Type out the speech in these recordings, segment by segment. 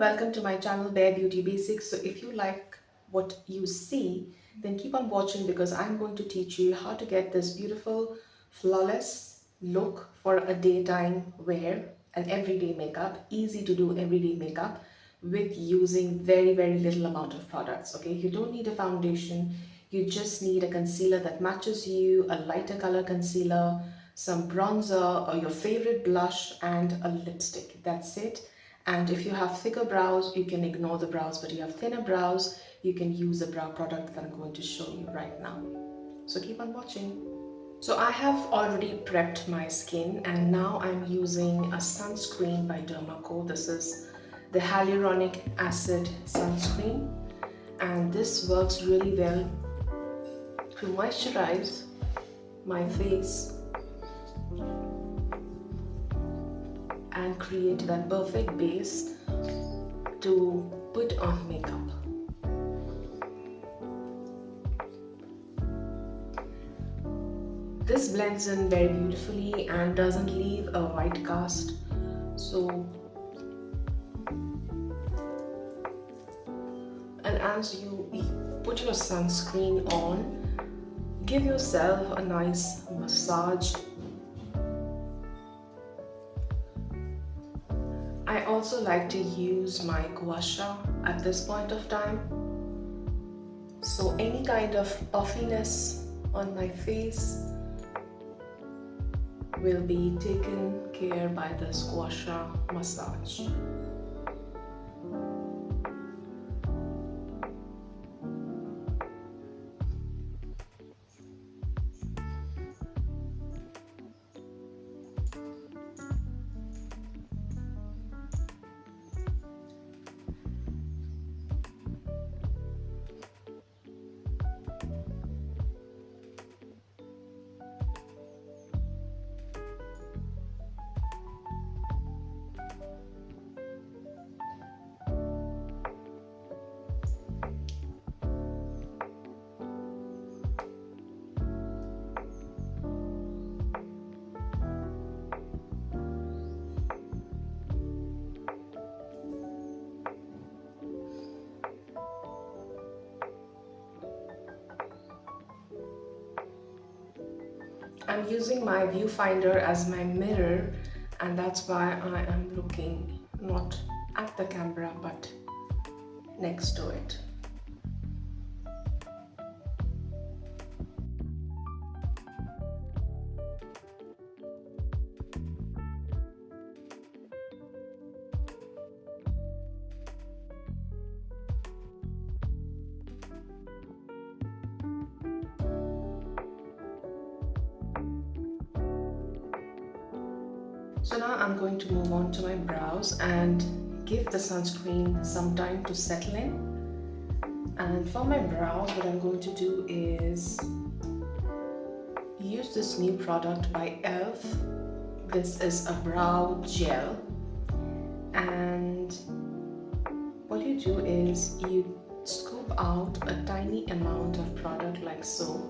welcome to my channel Bare Beauty Basics. So if you like what you see, then keep on watching because I'm going to teach you how to get this beautiful flawless look for a daytime wear and everyday makeup, easy to do everyday makeup with using very little amount of products. Okay, you don't need a foundation, you just need a concealer that matches you, a lighter color concealer, some bronzer or your favorite blush, and a lipstick. That's it. And if you have thicker brows, you can ignore the brows, but you have thinner brows, you can use a brow product that I'm going to show you right now. So keep on watching. So I have already prepped my skin and now I'm using a sunscreen by DermaCo. This is the Hyaluronic Acid Sunscreen, and this works really well to moisturize my face and create that perfect base to put on makeup. This blends in very beautifully and doesn't leave a white cast. And as you put your sunscreen on, give yourself a nice massage. I also like to use my gua sha at this point of time. So any kind of puffiness on my face will be taken care by this gua sha massage. I'm using my viewfinder as my mirror, and that's why I am looking not at the camera but next to it. So now I'm going to move on to my brows and give the sunscreen some time to settle in. And for my brows, what I'm going to do is use this new product by e.l.f. This is a brow gel, and what you do is you scoop out a tiny amount of product like so,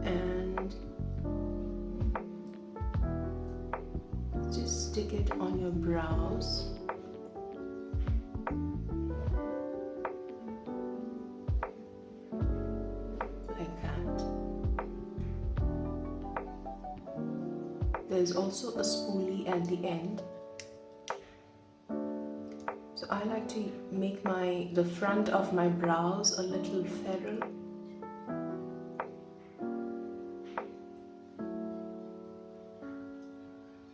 and just stick it on your brows. Like that. There's also a spoolie at the end. So I like to make the front of my brows a little feral.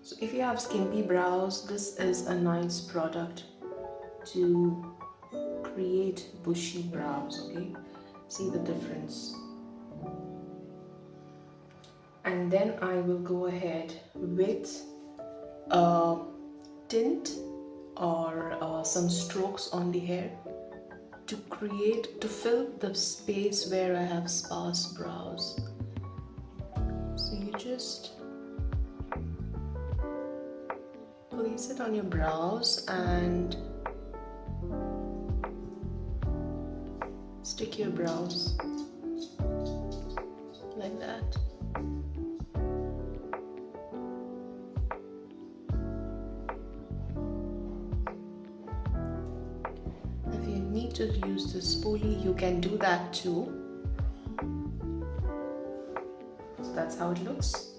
So if you have skimpy brows, this is a nice product to create bushy brows, okay? See the difference. And then I will go ahead with a tint or some strokes on the hair to fill the space where I have sparse brows. So you just place it on your brows and stick your brows like that. need to use the spoolie, you can do that too. So that's how it looks.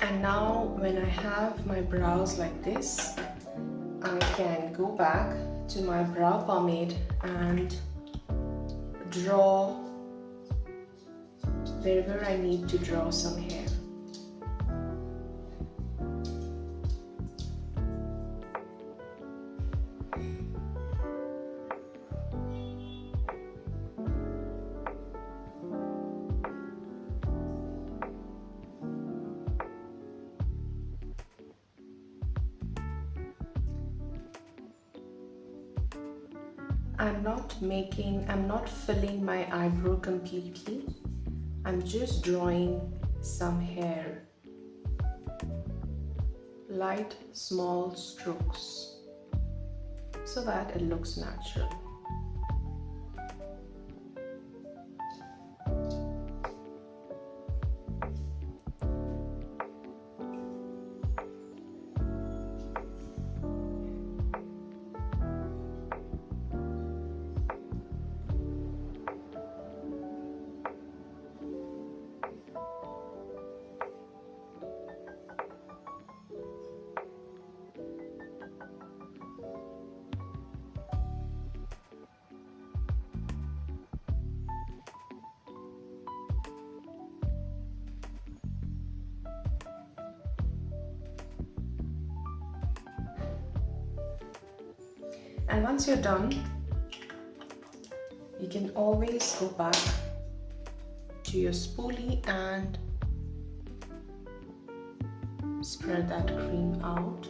And now when I have my brows like this, I can go back to my brow pomade and draw wherever I need to draw some hair. I'm not filling my eyebrow completely. I'm just drawing some hair. Light, small strokes so that it looks natural. And once you're done, you can always go back to your spoolie and spread that cream out.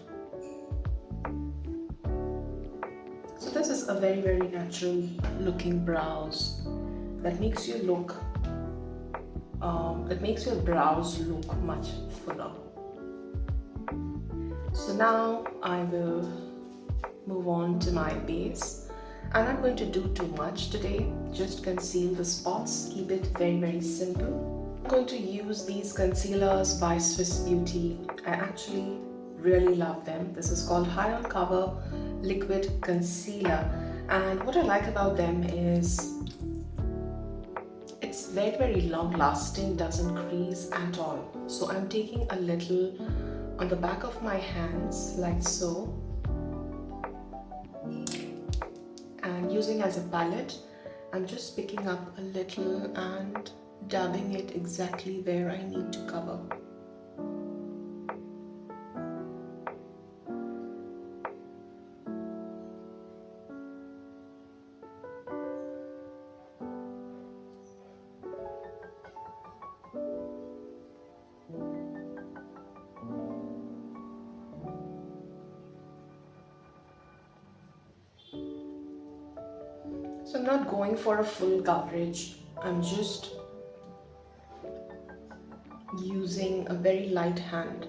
So this is a very, very natural looking brows that makes you look, it makes your brows look much fuller. So now I will move on to my base. I'm not going to do too much today, just conceal the spots, keep it very, very simple. I'm going to use these concealers by Swiss Beauty. I actually really love them. This is called High on Cover Liquid Concealer, and what I like about them is it's very, very long lasting, doesn't crease at all. So I'm taking a little on the back of my hands like so, and using as a palette, I'm just picking up a little and dabbing it exactly where I need to cover. So I'm not going for a full coverage, I'm just using a very light hand.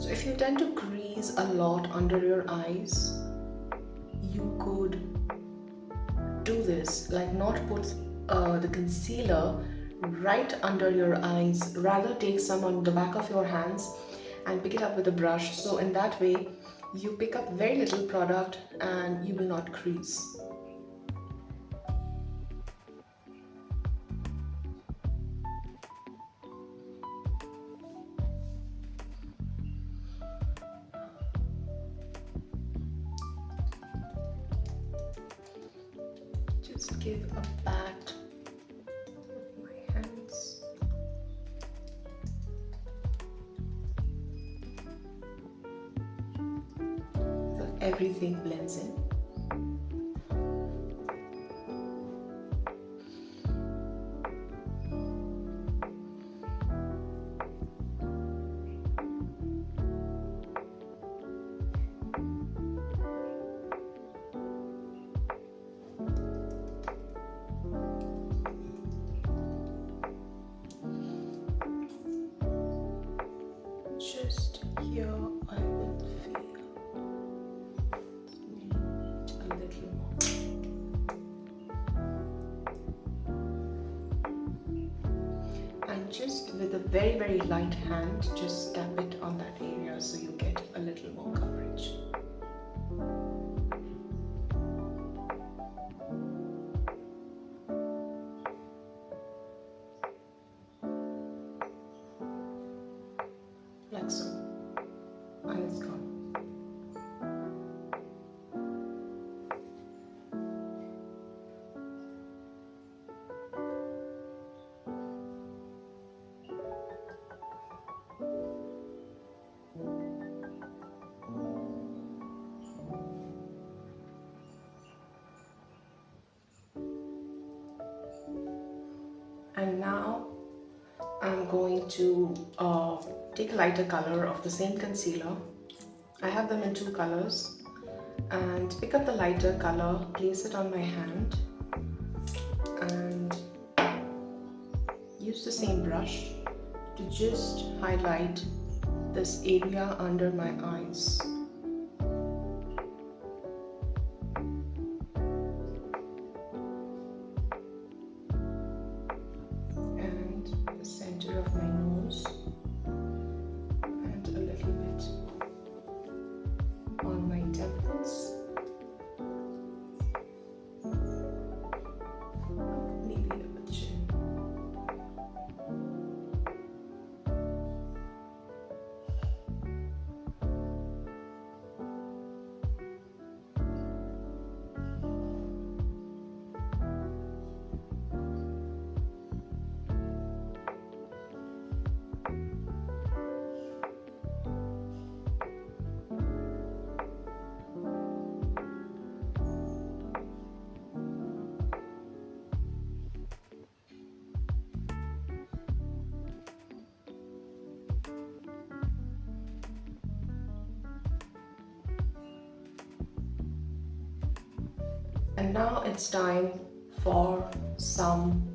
So if you tend to crease a lot under your eyes, you could do this, like not put the concealer right under your eyes, rather take some on the back of your hands and pick it up with a brush. So in that way you pick up very little product and you will not crease. Just give a pat with my hands. So everything blends in. Just here I will feel a little more. And just with a very, very light hand, just tap it on that area so you get a little more coverage. Like so, and it's gone. And now I'm going to take a lighter color of the same concealer. I have them in two colors, and pick up the lighter color, place it on my hand, and use the same brush to just highlight this area under my eyes. Center of my nose and a little bit on my temples, maybe a chin. And now it's time for some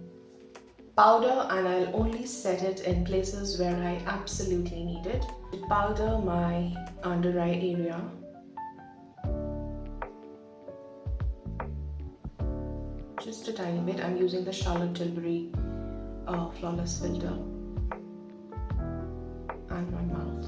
powder, and I'll only set it in places where I absolutely need it. To powder my under eye area, just a tiny bit. I'm using the Charlotte Tilbury Flawless Filter, and my mouth.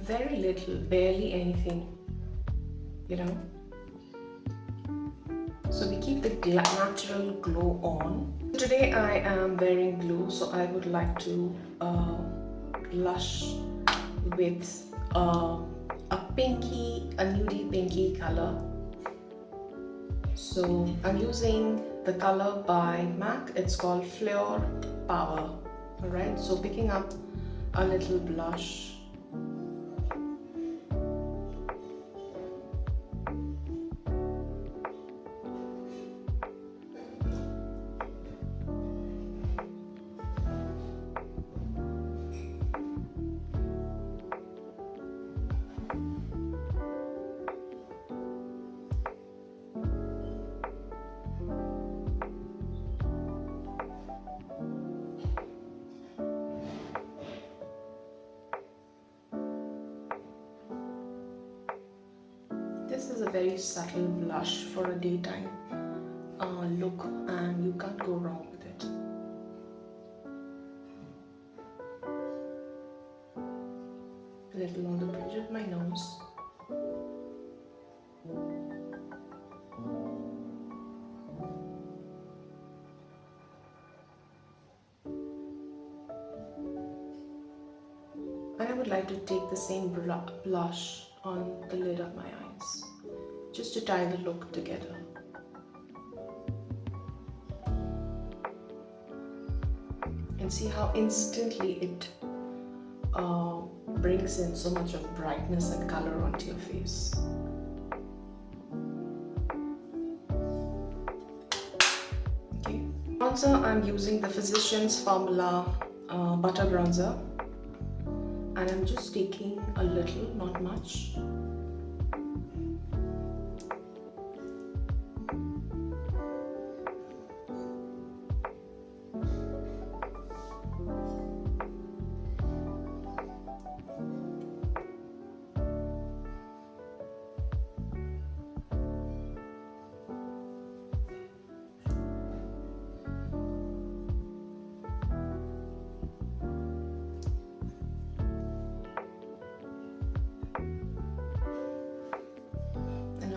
Very little, barely anything, you know. So we keep the natural glow on. Today I am wearing blue, so I would like to blush with a nudie pinky color. So I'm using the color by MAC. It's called Fleur Power. Alright, so picking up a little blush. This is a very subtle blush for a daytime look, and you can't go wrong with it. A little on the bridge of my nose. And I would like to take the same blush on the lid of my eyes, just to tie the look together. And see how instantly it brings in so much of brightness and color onto your face. Okay. Bronzer, I'm using the Physicians Formula Butter Bronzer. And I'm just taking a little, not much.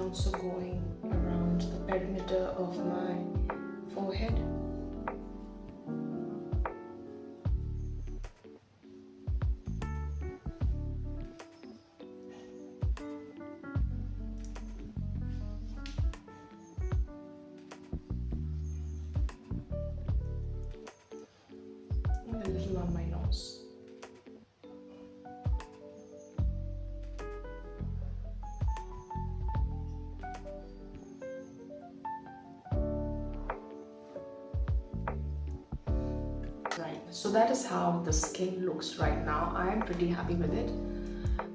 Also going around the perimeter of my forehead. And a little on my nose. So that is how the skin looks right now. I am pretty happy with it.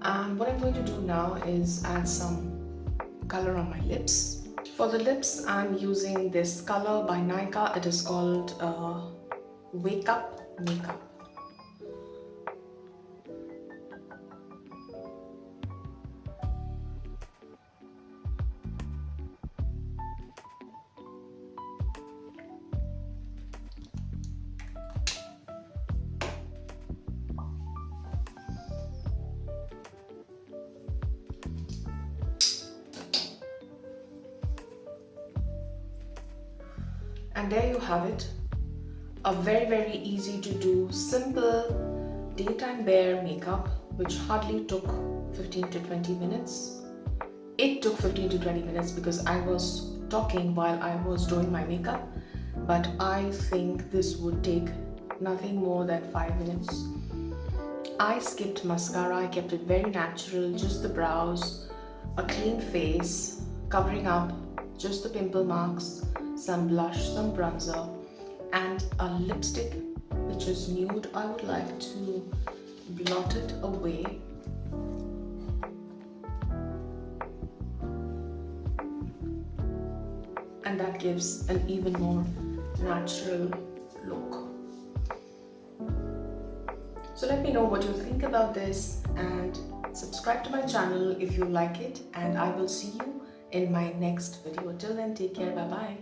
And what I'm going to do now is add some color on my lips. For the lips, I'm using this color by Nykaa. It is called Wakeup Makeup. And there you have it, a very easy to do, simple daytime wear makeup which hardly took 15 to 20 minutes. It took 15 to 20 minutes because I was talking while I was doing my makeup, but I think this would take nothing more than 5 minutes. I skipped mascara, I kept it very natural, just the brows, a clean face, covering up just the pimple marks, some blush, some bronzer, and a lipstick which is nude. I would like to blot it away. And that gives an even more natural look. So let me know what you think about this and subscribe to my channel if you like it, and I will see you in my next video. Till then, take care. Bye bye.